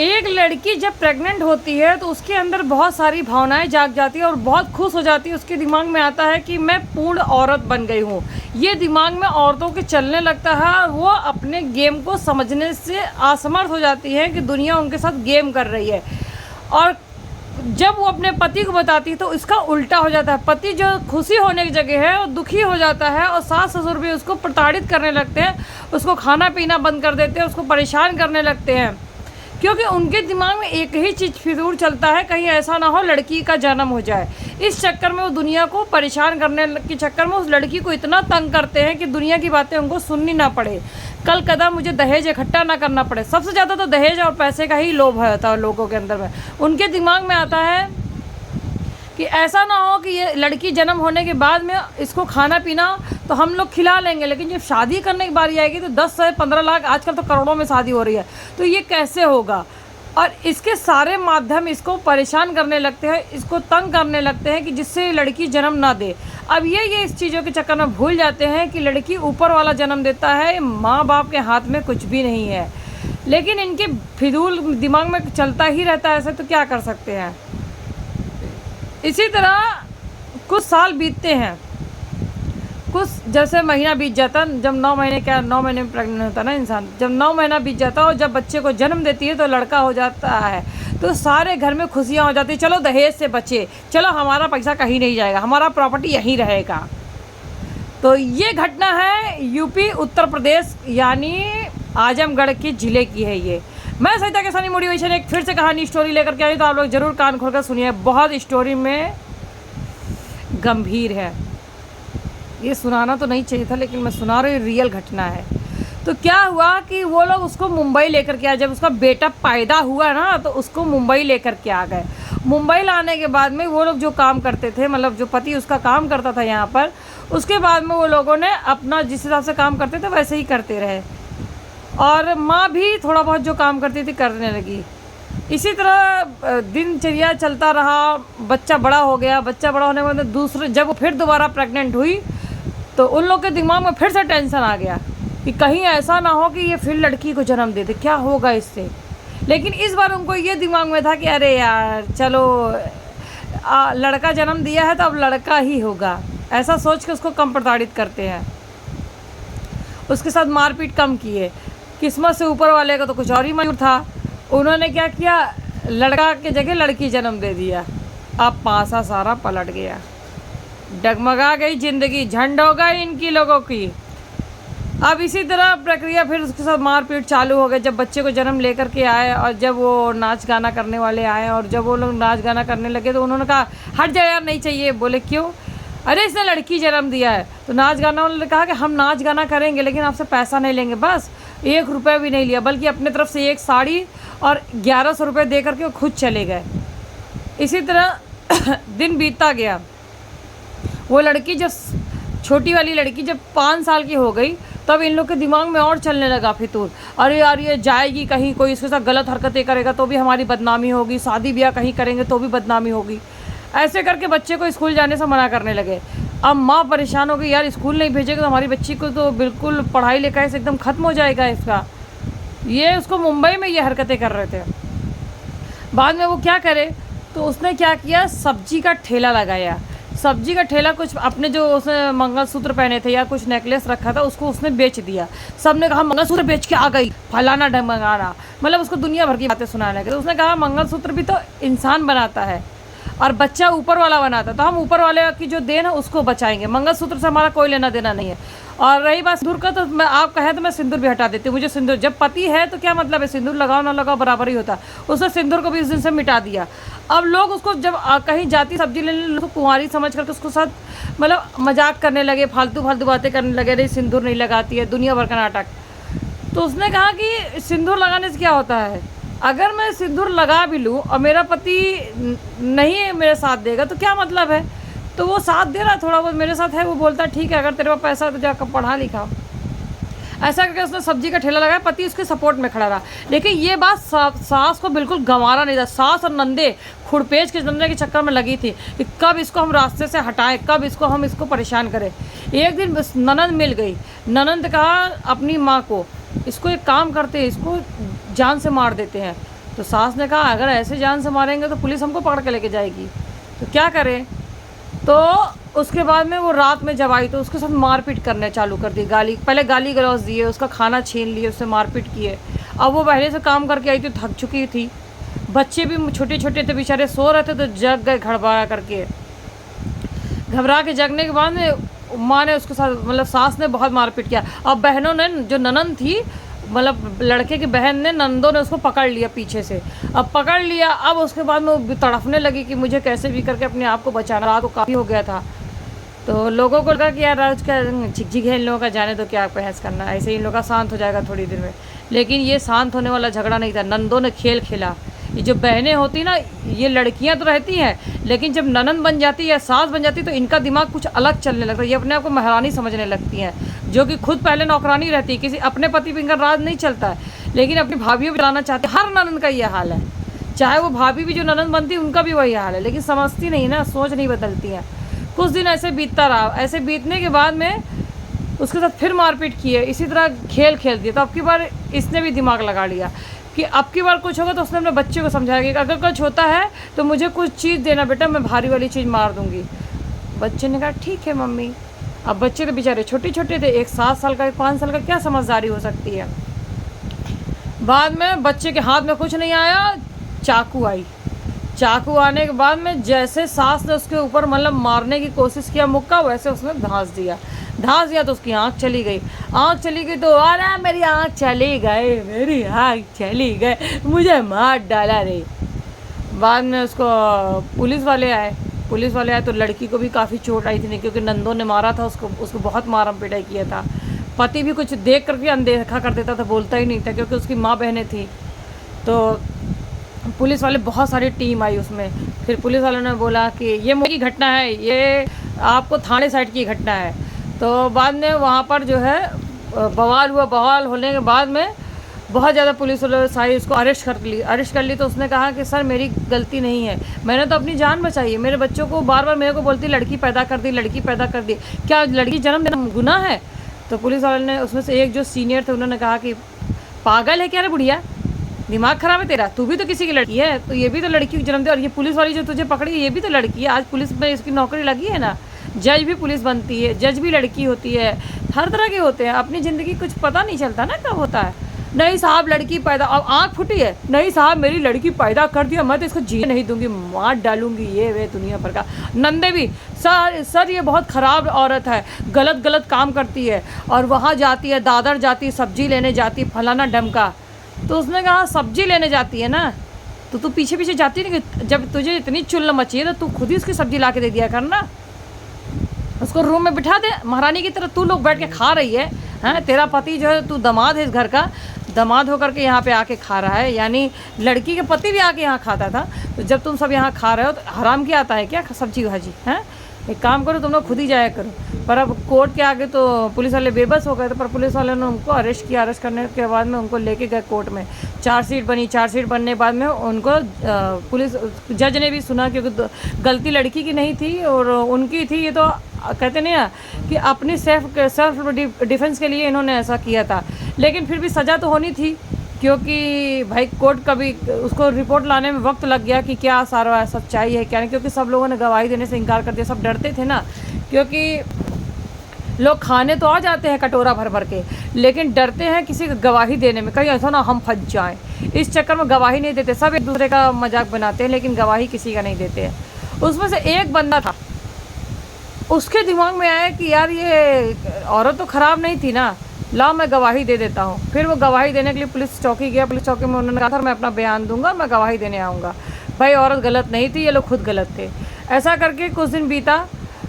एक लड़की जब प्रेग्नेंट होती है तो उसके अंदर बहुत सारी भावनाएं जाग जाती है और बहुत खुश हो जाती है। उसके दिमाग में आता है कि मैं पूर्ण औरत बन गई हूँ। ये दिमाग में औरतों के चलने लगता है। वो अपने गेम को समझने से असमर्थ हो जाती है कि दुनिया उनके साथ गेम कर रही है। और जब वो अपने पति को बताती है तो इसका उल्टा हो जाता है। पति जो खुशी होने की जगह है वो दुखी हो जाता है और सास ससुर भी उसको प्रताड़ित करने लगते हैं, उसको खाना पीना बंद कर देते हैं, उसको परेशान करने लगते हैं, क्योंकि उनके दिमाग में एक ही चीज़ फिजूल चलता है, कहीं ऐसा ना हो लड़की का जन्म हो जाए। इस चक्कर में वो दुनिया को परेशान करने के चक्कर में उस लड़की को इतना तंग करते हैं कि दुनिया की बातें उनको सुननी ना पड़े, कल कदम मुझे दहेज इकट्ठा ना करना पड़े। सबसे ज़्यादा तो दहेज और पैसे का ही लोभ होता है लोगों के अंदर में। उनके दिमाग में आता है कि ऐसा ना हो कि ये लड़की जन्म होने के बाद में इसको खाना पीना तो हम लोग खिला लेंगे, लेकिन जब शादी करने की बारी आएगी तो 10 से 15 लाख, आजकल तो करोड़ों में शादी हो रही है, तो ये कैसे होगा। और इसके सारे माध्यम इसको परेशान करने लगते हैं, इसको तंग करने लगते हैं कि जिससे लड़की जन्म ना दे। अब ये इस चीज़ों के चक्कर में भूल जाते हैं कि लड़की ऊपर वाला जन्म देता है, माँ बाप के हाथ में कुछ भी नहीं है। लेकिन इनके फिजूल दिमाग में चलता ही रहता है ऐसे, तो क्या कर सकते हैं। इसी तरह कुछ साल बीतते हैं, कुछ जैसे महीना बीत जाता, जब 9 महीने में प्रेग्नेंट होता ना इंसान, जब 9 महीना बीत जाता और जब बच्चे को जन्म देती है तो लड़का हो जाता है, तो सारे घर में खुशियाँ हो जाती, चलो दहेज से बचे, चलो हमारा पैसा कहीं नहीं जाएगा, हमारा प्रॉपर्टी यहीं रहेगा। तो ये घटना है यूपी उत्तर प्रदेश यानी आजमगढ़ के ज़िले की है। ये मैं सहिता के सानी मोटिवेशन एक फिर से कहानी स्टोरी लेकर के आई, तो आप लोग ज़रूर कान खोलकर सुनिए। बहुत स्टोरी में गंभीर है, ये सुनाना तो नहीं चाहिए था लेकिन मैं सुना रही हूँ, रियल घटना है। तो क्या हुआ कि वो लोग उसको मुंबई लेकर के आए। जब उसका बेटा पैदा हुआ ना तो उसको मुंबई लेकर के आ गए। मुंबई लाने के बाद में वो लोग जो काम करते थे, मतलब जो पति उसका काम करता था यहाँ पर, उसके बाद में वो लोगों ने अपना जिस हिसाब से काम करते थे वैसे ही करते रहे, और माँ भी थोड़ा बहुत जो काम करती थी करने लगी। इसी तरह दिनचर्या चलता रहा। बच्चा बड़ा हो गया। बच्चा बड़ा होने के बाद दूसरे जब वो फिर दोबारा प्रेग्नेंट हुई तो उन लोग के दिमाग में फिर से टेंशन आ गया कि कहीं ऐसा ना हो कि ये फिर लड़की को जन्म दे दे, क्या होगा इससे। लेकिन इस बार उनको ये दिमाग में था कि अरे यार चलो लड़का जन्म दिया है तो अब लड़का ही होगा, ऐसा सोच के उसको कम प्रताड़ित करते हैं, उसके साथ मारपीट कम किए। किस्मत से ऊपर वाले का तो कुछ और ही मंजूर था। उन्होंने क्या किया, लड़का के जगह लड़की जन्म दे दिया। अब पासा सारा पलट गया, डगमगा गई ज़िंदगी, झंड हो गई इनकी लोगों की। अब इसी तरह प्रक्रिया फिर उसके साथ मारपीट चालू हो गई। जब बच्चे को जन्म लेकर के आए और जब वो नाच गाना करने वाले आए और जब वो लोग नाच गाना करने लगे तो उन्होंने कहा हट जाए यार, नहीं चाहिए। बोले क्यों? अरे इसने लड़की जन्म दिया है। तो नाच गाना वाले ने कहा कि हम नाच गाना करेंगे लेकिन आपसे पैसा नहीं लेंगे, बस 1 रुपये भी नहीं लिया, बल्कि अपने तरफ से एक साड़ी और 1100 रुपये दे करके वो खुद चले गए। इसी तरह दिन बीतता गया। वो लड़की जब छोटी वाली लड़की जब 5 साल की हो गई तब इन लोग के दिमाग में और चलने लगा फितूर, अरे यार ये जाएगी कहीं, कोई इसके साथ गलत हरकतें करेगा तो भी हमारी बदनामी होगी, शादी ब्याह कहीं करेंगे तो भी बदनामी होगी। ऐसे करके बच्चे को स्कूल जाने से मना करने लगे। अब माँ परेशान हो गई, यार स्कूल नहीं भेजेगा तो हमारी बच्ची को तो बिल्कुल पढ़ाई लिखाई से एकदम ख़त्म हो जाएगा इसका। ये उसको मुंबई में ये हरकतें कर रहे थे। बाद में वो क्या करे, तो उसने क्या किया, सब्जी का ठेला लगाया। सब्जी का ठेला, कुछ अपने जो उसने मंगलसूत्र पहने थे या कुछ नेकलेस रखा था उसको उसने बेच दिया। सबने कहा मंगलसूत्र बेच के आ गई, फलाना ढमंगाना, मतलब उसको दुनिया भर की बातें सुनाने लगे। तो उसने कहा मंगलसूत्र भी तो इंसान बनाता है और बच्चा ऊपर वाला बनाता है, तो हम ऊपर वाले की जो देन है उसको बचाएंगे, मंगलसूत्र से हमारा कोई लेना देना नहीं है। और रही बात सिंदूर का, तो मैं आप कहे तो मैं सिंदूर भी हटा देती हूँ। मुझे सिंदूर, जब पति है तो क्या मतलब है, सिंदूर लगाओ ना लगाओ बराबर ही होता। उसने सिंदूर को भी उस दिन से मिटा दिया। अब लोग उसको जब कहीं जाती सब्जी लेने तो कुंवारी समझ करके उसको साथ मतलब मजाक करने लगे, फालतू फालतू बातें करने लगे, नहीं सिंदूर नहीं लगाती है, दुनिया भर का नाटक। तो उसने कहा कि सिंदूर लगाने से क्या होता है, अगर मैं सिंदूर लगा भी लूँ और मेरा पति नहीं मेरे साथ देगा तो क्या मतलब है। तो वो साथ दे रहा, थोड़ा बहुत मेरे साथ है, वो बोलता है ठीक है अगर तेरे पास पैसा है तो जाकर पढ़ा लिखा। ऐसा करके उसने सब्जी का ठेला लगाया, पति उसके सपोर्ट में खड़ा रहा। लेकिन ये बात सास को बिल्कुल गंवारा नहीं था। सास और नंदे खुड़पेच के जमने के चक्कर में लगी थी कि कब इसको हम रास्ते से हटाएं, कब इसको परेशान करें। एक दिन ननंद मिल गई। ननंद कहा अपनी माँ को, इसको एक काम करते हैं, इसको जान से मार देते हैं। तो सास ने कहा अगर ऐसे जान से मारेंगे तो पुलिस हमको पकड़ के लेके जाएगी, तो क्या करें। तो उसके बाद में वो रात में जब आई तो उसके साथ मारपीट करने चालू कर दी, पहले गाली गलौज दिए, उसका खाना छीन लिए, उससे मारपीट किए। अब वो पहले से काम करके आई थी, थक चुकी थी, बच्चे भी छोटे छोटे थे बेचारे, सो रहे थे तो जग गए घबरा करके। घबरा के जगने के बाद में माँ ने उसके साथ मतलब सास ने बहुत मारपीट किया। अब बहनों ने, जो ननद थी मतलब लड़के की बहन ने, नंदों ने उसको पकड़ लिया पीछे से। अब पकड़ लिया, अब उसके बाद में वो तड़फने लगी कि मुझे कैसे भी करके अपने आप को बचाना, रात को काफ़ी हो गया था। तो लोगों को लगा कि यार आज का झिकझिक है इन लोगों का, जाने तो क्या बहस करना, ऐसे ही इन लोगों का शांत हो जाएगा थोड़ी देर में। लेकिन ये शांत होने वाला झगड़ा नहीं था, नंदों ने खेल खेला। ये जो बहनें होती ना, ये लड़कियां तो रहती हैं, लेकिन जब ननंद बन जाती है या सास बन जाती है तो इनका दिमाग कुछ अलग चलने लगता है। ये अपने आप को महारानी समझने लगती हैं, जो कि खुद पहले नौकरानी रहती है, किसी अपने पति पर इनका राज नहीं चलता है, लेकिन अपनी भाभीयों को चलाना चाहती है। हर ननंद का ये हाल है, चाहे वो भाभी भी जो ननंद बनती है उनका भी वही हाल है, लेकिन समझती नहीं ना, सोच नहीं बदलती हैं। कुछ दिन ऐसे बीतता रहा, ऐसे बीतने के बाद में उसके साथ फिर मारपीट की है, इसी तरह खेल खेल दिया। तो अब की बार इसने भी दिमाग लगा लिया कि अब की बार कुछ होगा तो उसने अपने बच्चे को समझाया कि अगर कुछ होता है तो मुझे कुछ चीज़ देना बेटा, मैं भारी वाली चीज़ मार दूंगी। बच्चे ने कहा ठीक है मम्मी। अब बच्चे तो बेचारे छोटे छोटे थे, एक 7 साल का, एक 5 साल का, क्या समझदारी हो सकती है। बाद में बच्चे के हाथ में कुछ नहीं आया, चाकू आई। चाकू आने के बाद में जैसे सास ने उसके ऊपर मतलब मारने की कोशिश किया मुक्का, वैसे उसने धांस दिया तो उसकी आँख चली गई। आँख चली गई तो अरे मेरी आँख चली गई, मेरी आँख चली गई, मुझे मार डाला रे। बाद में उसको पुलिस वाले आए तो लड़की को भी काफ़ी चोट आई थी, नहीं क्योंकि नंदों ने मारा था उसको बहुत मारम पिटाई किया था। पति भी कुछ देख कर भी अनदेखा कर देता था, बोलता ही नहीं था, क्योंकि उसकी माँ बहनें थी। तो पुलिस वाले, बहुत सारी टीम आई उसमें। फिर पुलिस वालों ने बोला कि ये मुंबई की घटना है, ये आपको थाने साइड की घटना है। तो बाद में वहाँ पर जो है बवाल हुआ। बवाल होने के बाद में बहुत ज़्यादा पुलिस वालों सारी उसको अरेस्ट कर ली। तो उसने कहा कि सर मेरी गलती नहीं है, मैंने तो अपनी जान बचाई है, मेरे बच्चों को बार बार मेरे को बोलती लड़की पैदा कर दी, क्या लड़की जन्म देना गुनाह है। तो पुलिस वाले ने, उसमें से एक जो सीनियर थे, उन्होंने कहा कि पागल है क्या रे बुढ़िया, दिमाग खराब है तेरा, तू भी तो किसी की लड़की है, तो ये भी तो लड़की को जन्म दे, और ये पुलिस वाली जो तुझे पकड़ी है ये भी तो लड़की है, आज पुलिस में इसकी नौकरी लगी है ना, जज भी पुलिस बनती है, जज भी लड़की होती है, हर तरह के होते हैं। अपनी ज़िंदगी कुछ पता नहीं चलता ना कब होता है। नहीं साहब लड़की पैदा, अब आँख फूटी है, नहीं साहब मेरी लड़की पैदा कर दिया, मैं तो इसको जीने नहीं दूंगी, मार डालूंगी, ये वे दुनिया भर का। नंदे भी सर ये बहुत ख़राब औरत है, गलत काम करती है, और वहाँ जाती है, दादर जाती है, सब्जी लेने जाती है, फलाना ढमका। तो उसने कहा सब्जी लेने जाती है ना, तो तू पीछे जाती नहीं, जब तुझे इतनी चुल्ल मची है तो तू खुद ही उसकी सब्जी ला के दे दिया करना, उसको रूम में बिठा दे, महारानी की तरह तू लोग बैठ के खा रही है, हैं? तेरा पति जो है, तू दामाद है इस घर का, दामाद होकर के यहाँ पे आके खा रहा है, यानी लड़की के पति भी आके यहाँ खाता था। तो जब तुम सब यहाँ खा रहे हो तो हराम की आता है क्या सब्जी भाजी, हैं? एक काम करो तुम लोग खुद ही जाया करो। पर अब कोर्ट के आगे तो पुलिस वाले बेबस हो गए थे, पर पुलिस वाले ने उनको अरेस्ट किया। अरेस्ट करने के बाद में उनको लेके गए कोर्ट में, चार्जशीट बनी। चार्जशीट बनने के बाद में उनको पुलिस जज ने भी सुना, क्योंकि गलती लड़की की नहीं थी और उनकी थी। ये तो कहते नहीं ना कि अपनी सेल्फ डिफेंस के लिए इन्होंने ऐसा किया था, लेकिन फिर भी सज़ा तो होनी थी, क्योंकि भाई कोर्ट का भी उसको रिपोर्ट लाने में वक्त लग गया कि क्या सारा सच्चाई है क्या नहीं, क्योंकि सब लोगों ने गवाही देने से इनकार कर दिया। सब डरते थे ना, क्योंकि लोग खाने तो आ जाते हैं कटोरा भर भर के, लेकिन डरते हैं किसी को गवाही देने में, कहीं ऐसा ना हम फंस जाएं, इस चक्कर में गवाही नहीं देते। सब एक दूसरे का मजाक बनाते हैं, लेकिन गवाही किसी का नहीं देते हैं। उसमें से एक बंदा था, उसके दिमाग में आया कि यार ये औरत तो ख़राब नहीं थी ना, ला मैं गवाही दे देता हूँ। फिर वो गवाही देने के लिए पुलिस चौकी गया। पुलिस चौकी में उन्होंने कहा था मैं अपना बयान दूंगा, मैं गवाही देने आऊँगा। भाई औरत गलत नहीं थी, ये लोग खुद गलत थे। ऐसा करके कुछ दिन बीता,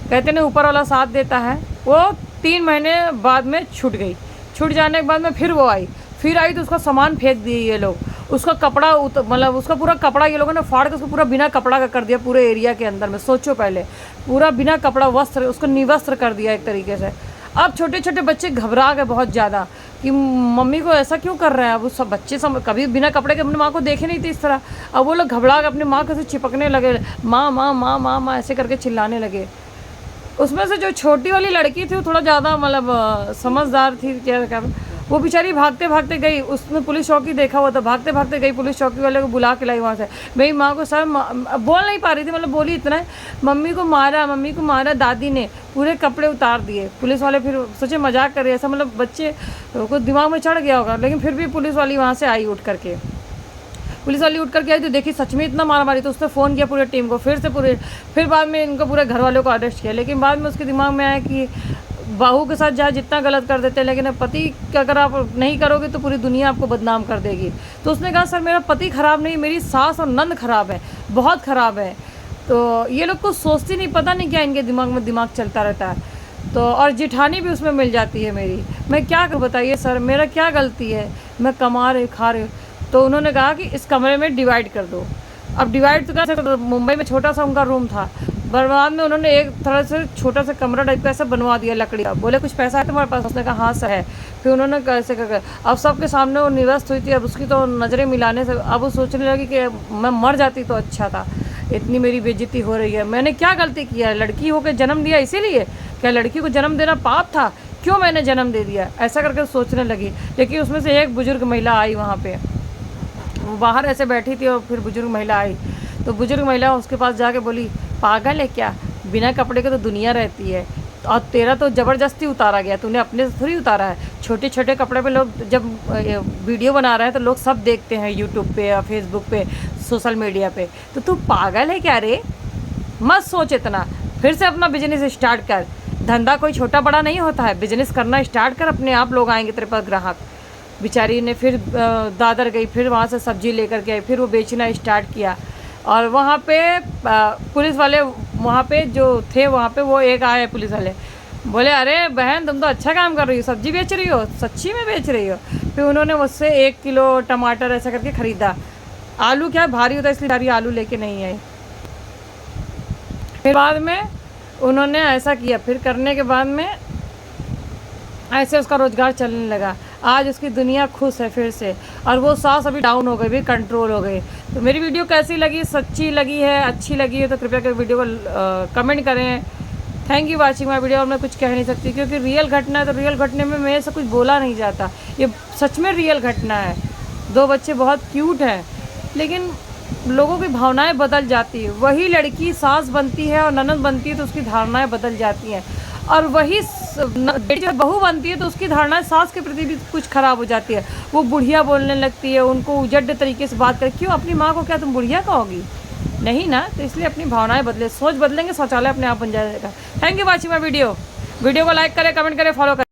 कहते हैं ऊपर वाला साथ देता है। वो 3 महीने बाद में छूट गई। छूट जाने के बाद में फिर वो आई तो उसका सामान फेंक दिए ये लोग, उसका कपड़ा मतलब उसका पूरा कपड़ा ये लोगों ने फाड़ के उसको पूरा बिना कपड़ा का कर दिया पूरे एरिया के अंदर में। सोचो पहले, पूरा बिना कपड़ा वस्त्र उसको निवस्त्र कर दिया एक तरीके से। अब छोटे छोटे बच्चे घबरा गए बहुत ज़्यादा कि मम्मी को ऐसा क्यों कर रहे हैं। अब वो सब बच्चे कभी बिना कपड़े के अपनी माँ को देखे नहीं थे इस तरह। अब वो लोग घबरा के अपनी माँ के चिपकने लगे, माँ माँ माँ माँ माँ ऐसे करके चिल्लाने लगे। उसमें से जो छोटी वाली लड़की थी वो थोड़ा ज़्यादा मतलब समझदार थी, क्या वो बेचारी भागते भागते गई, उसने पुलिस चौकी देखा हुआ था, भागते भागते गई, पुलिस चौकी वाले को बुला के लाई वहाँ से। मेरी माँ को सर बोल नहीं पा रही थी, मतलब बोली इतना है, मम्मी को मारा दादी ने, पूरे कपड़े उतार दिए। पुलिस वाले फिर सोचे मजाक कर रहे, ऐसा मतलब बच्चे को दिमाग में चढ़ गया होगा, लेकिन फिर भी पुलिस वाली वहाँ से आई उठ करके। पुलिस वाली उठ करके आई तो देखी सच में इतना मारा मारी, तो उसने फ़ोन किया पूरे टीम को, फिर बाद में इनको पूरे घर वालों को अरेस्ट किया। लेकिन बाद में उसके दिमाग में आया कि बहू के साथ जहाँ जितना गलत कर देते हैं, लेकिन पति का अगर आप नहीं करोगे तो पूरी दुनिया आपको बदनाम कर देगी। तो उसने कहा सर मेरा पति ख़राब नहीं, मेरी सास और नंद ख़राब है, बहुत ख़राब है। तो ये लोग कुछ सोचती नहीं, पता नहीं क्या इनके दिमाग में दिमाग चलता रहता है। तो और जिठानी भी उसमें मिल जाती है मेरी, मैं क्या करूँ बताइए सर, मेरा क्या गलती है, मैं कमा रही खा रही। तो उन्होंने कहा कि इस कमरे में डिवाइड कर दो। अब डिवाइड तो कैसे, मुंबई में छोटा सा उनका रूम था, बर्बाद में उन्होंने एक तरह से छोटा सा कमरा टाइप का ऐसा बनवा दिया लकड़ी का। बोले कुछ पैसा है तुम्हारे पास, उसने कहा हाँ सर है। फिर उन्होंने कैसे कर, अब सबके सामने वो निवस्त हुई थी, अब उसकी तो नज़रें मिलाने से अब वो सोचने लगी कि मैं मर जाती तो अच्छा था, इतनी मेरी बेइज्जती हो रही है, मैंने क्या गलती किया है, लड़की होकर जन्म दिया इसीलिए, क्या लड़की को जन्म देना पाप था, क्यों मैंने जन्म दे दिया, ऐसा करके सोचने लगी। लेकिन उसमें से एक बुजुर्ग महिला आई वहाँ पे, वो बाहर ऐसे बैठी थी और फिर बुजुर्ग महिला आई, तो बुजुर्ग महिला उसके पास जाके बोली पागल है क्या, बिना कपड़े के तो दुनिया रहती है, और तेरा तो ज़बरदस्ती उतारा गया, तूने अपने से थोड़ी उतारा है। छोटे छोटे कपड़े पे लोग जब वीडियो बना रहे हैं तो लोग सब देखते हैं यूट्यूब पे या फेसबुक पे, सोशल मीडिया पे, तो तू पागल है क्या रे, मत सोच इतना, फिर से अपना बिजनेस स्टार्ट कर, धंधा कोई छोटा बड़ा नहीं होता है, बिजनेस करना स्टार्ट कर, अपने आप लोग आएंगे तेरे पास ग्राहक। बेचारी ने फिर दादर गई, फिर वहाँ से सब्जी लेकर के आई, फिर वो बेचना स्टार्ट किया। और वहाँ पे पुलिस वाले वहाँ पे जो थे, वहाँ पे वो एक आए पुलिस वाले, बोले अरे बहन तुम तो अच्छा काम कर रही हो, सब्जी बेच रही हो, सच्ची में बेच रही हो। फिर उन्होंने मुझसे 1 किलो टमाटर ऐसा करके ख़रीदा, आलू क्या भारी होता है इसलिए सारी आलू लेके नहीं आई। फिर बाद में उन्होंने ऐसा किया, फिर करने के बाद में ऐसे उसका रोज़गार चलने लगा। आज उसकी दुनिया खुश है फिर से, और वो सास अभी डाउन हो गई, भी कंट्रोल हो गई। तो मेरी वीडियो कैसी लगी, सच्ची लगी है, अच्छी लगी है तो कृपया कर वीडियो को कमेंट करें। Thank you watching my video. और मैं कुछ कह नहीं सकती क्योंकि रियल घटना है, तो रियल घटने में मेरे से कुछ बोला नहीं जाता, ये सच में रियल घटना है। 2 बच्चे बहुत क्यूट हैं, लेकिन लोगों की भावनाएं बदल जाती है। वही लड़की सास बनती है और ननद बनती है तो उसकी धारणाएं बदल जाती हैं, और वही जब बहू बनती है तो उसकी धारणा सास के प्रति भी कुछ ख़राब हो जाती है। वो बुढ़िया बोलने लगती है, उनको उजड़ तरीके से बात कर, क्यों अपनी माँ को क्या तुम बुढ़िया कहोगी, नहीं ना। तो इसलिए अपनी भावनाएं बदले, सोच बदलेंगे, शौचालय अपने आप बन जाएगा। Thank you watching my video को लाइक करें, कमेंट करें, फॉलो करें।